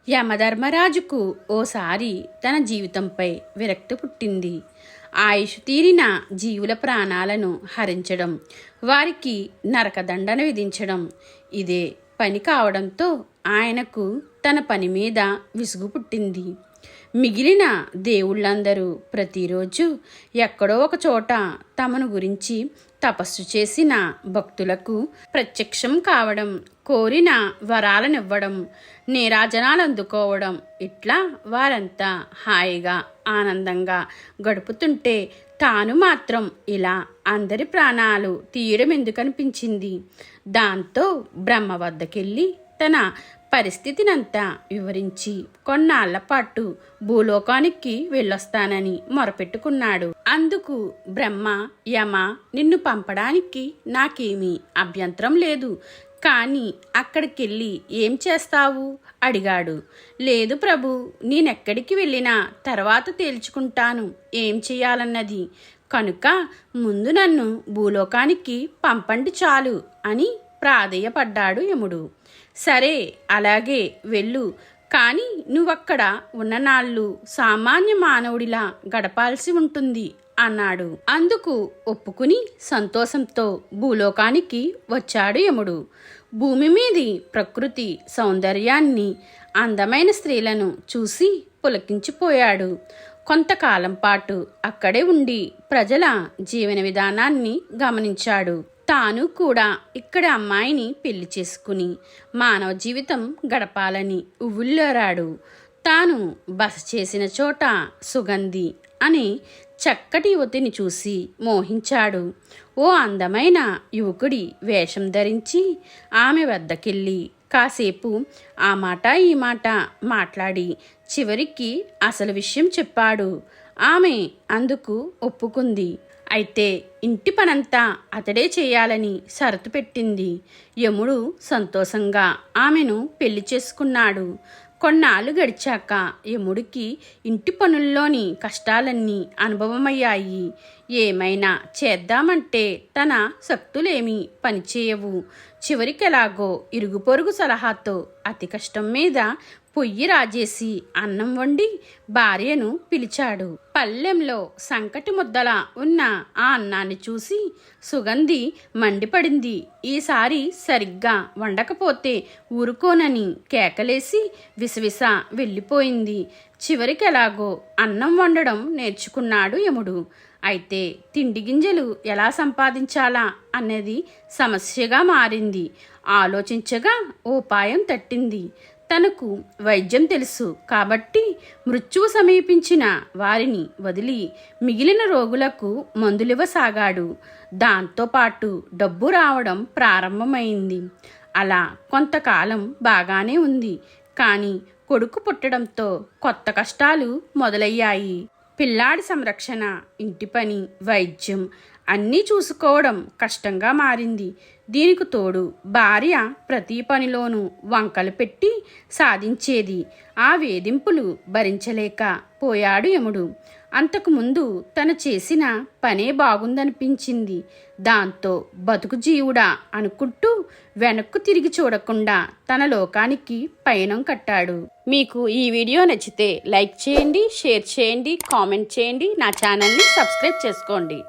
యమధర్మరాజుకు ఓసారి తన జీవితంపై విరక్తి పుట్టింది. ఆయుష్ తీరిన జీవుల ప్రాణాలను హరించడం, వారికి నరకదండన విధించడం ఇదే పని కావడంతో ఆయనకు తన పని మీద విసుగు పుట్టింది. మిగిలిన దేవుళ్ళందరూ ప్రతిరోజు ఎక్కడో ఒక చోట తమను గురించి తపస్సు చేసిన భక్తులకు ప్రత్యక్షం కావడం, కోరిన వరాలనివ్వడం, నీరాజనాలు అందుకోవడం, ఇట్లా వారంతా హాయిగా ఆనందంగా గడుపుతుంటే తాను మాత్రం ఇలా అందరి ప్రాణాలు తీయడం ఎందుకనిపించింది. దాంతో బ్రహ్మ వద్దకెళ్ళి తన పరిస్థితినంతా వివరించి కొన్నాళ్ల పాటు భూలోకానికి వెళ్ళొస్తానని మొరపెట్టుకున్నాడు. అందుకు బ్రహ్మ, యమ నిన్ను పంపడానికి నాకేమీ అభ్యంతరం లేదు, కానీ అక్కడికెళ్ళి ఏం చేస్తావు అడిగాడు. లేదు ప్రభు, నేనెక్కడికి వెళ్ళినా తర్వాత తేల్చుకుంటాను ఏం చేయాలన్నది, కనుక ముందు నన్ను భూలోకానికి పంపండి చాలు అని ప్రాధేయపడ్డాడు యముడు. సరే అలాగే వెళ్ళు, కానీ నువ్వక్కడ ఉన్ననాళ్ళు సామాన్య మానవుడిలా గడపాల్సి ఉంటుంది అన్నాడు. అందుకు ఒప్పుకుని సంతోషంతో భూలోకానికి వచ్చాడు యముడు. భూమి మీది ప్రకృతి సౌందర్యాన్ని, అందమైన స్త్రీలను చూసి పులకించిపోయాడు. కొంతకాలం పాటు అక్కడే ఉండి ప్రజల జీవన విధానాన్ని గమనించాడు. తాను కూడా ఇక్కడ అమ్మాయిని పెళ్లి చేసుకుని మానవ జీవితం గడపాలని ఉవ్విళ్ళూరాడు. తాను బస చేసిన చోట సుగంధి అనే చక్కటి యువతిని చూసి మోహించాడు. ఓ అందమైన యువకుడి వేషం ధరించి ఆమె వద్దకెళ్ళి కాసేపు ఆ మాట ఈ మాట మాట్లాడి చివరికి అసలు విషయం చెప్పాడు. ఆమె అందుకు ఒప్పుకుంది. అయితే ఇంటి పనంతా అతడే చేయాలని షరతు పెట్టింది. యముడు సంతోషంగా ఆమెను పెళ్లి చేసుకున్నాడు. కొన్నాళ్ళు గడిచాక యముడికి ఇంటి పనుల్లోని కష్టాలన్నీ అనుభవమయ్యాయి. ఏమైనా చేద్దామంటే తన శక్తులేమీ పనిచేయవు. చివరికెలాగో ఇరుగు పొరుగు సలహాతో అతి కష్టం మీద పొయ్యి రాజేసి అన్నం వండి భార్యను పిలిచాడు. పళ్ళెంలో సంకటి ముద్దలా ఉన్న ఆ అన్నాన్ని చూసి సుగంధి మండిపడింది. ఈసారి సరిగ్గా వండకపోతే ఊరుకోనని కేకలేసి విసవిస వెళ్ళిపోయింది. చివరికి ఎలాగో అన్నం వండడం నేర్చుకున్నాడు యముడు. అయితే తిండి గింజలు ఎలా సంపాదించాలా అన్నది సమస్యగా మారింది. ఆలోచించగా ఉపాయం తట్టింది. తనకు వైద్యం తెలుసు కాబట్టి మృత్యువు సమీపించిన వారిని వదిలి మిగిలిన రోగులకు మందులివ్వసాగాడు. దాంతోపాటు డబ్బు రావడం ప్రారంభమైంది. అలా కొంతకాలం బాగానే ఉంది. కానీ కొడుకు పుట్టడంతో కొత్త కష్టాలు మొదలయ్యాయి. పిల్లాడి సంరక్షణ, ఇంటి పని, వైద్యం అన్నీ చూసుకోవడం కష్టంగా మారింది. దీనికి తోడు భార్య ప్రతి పనిలోనూ వంకలు పెట్టి సాధించేది. ఆ వేధింపులు భరించలేక పోయాడు యముడు. అంతకుముందు తను చేసిన పనే బాగుందనిపించింది. దాంతో బతుకు జీవుడా అనుకుంటూ వెనక్కు తిరిగి చూడకుండా తన లోకానికి పయనం కట్టాడు. మీకు ఈ వీడియో నచ్చితే లైక్ చేయండి, షేర్ చేయండి, కామెంట్ చేయండి, నా ఛానల్ని సబ్స్క్రైబ్ చేసుకోండి.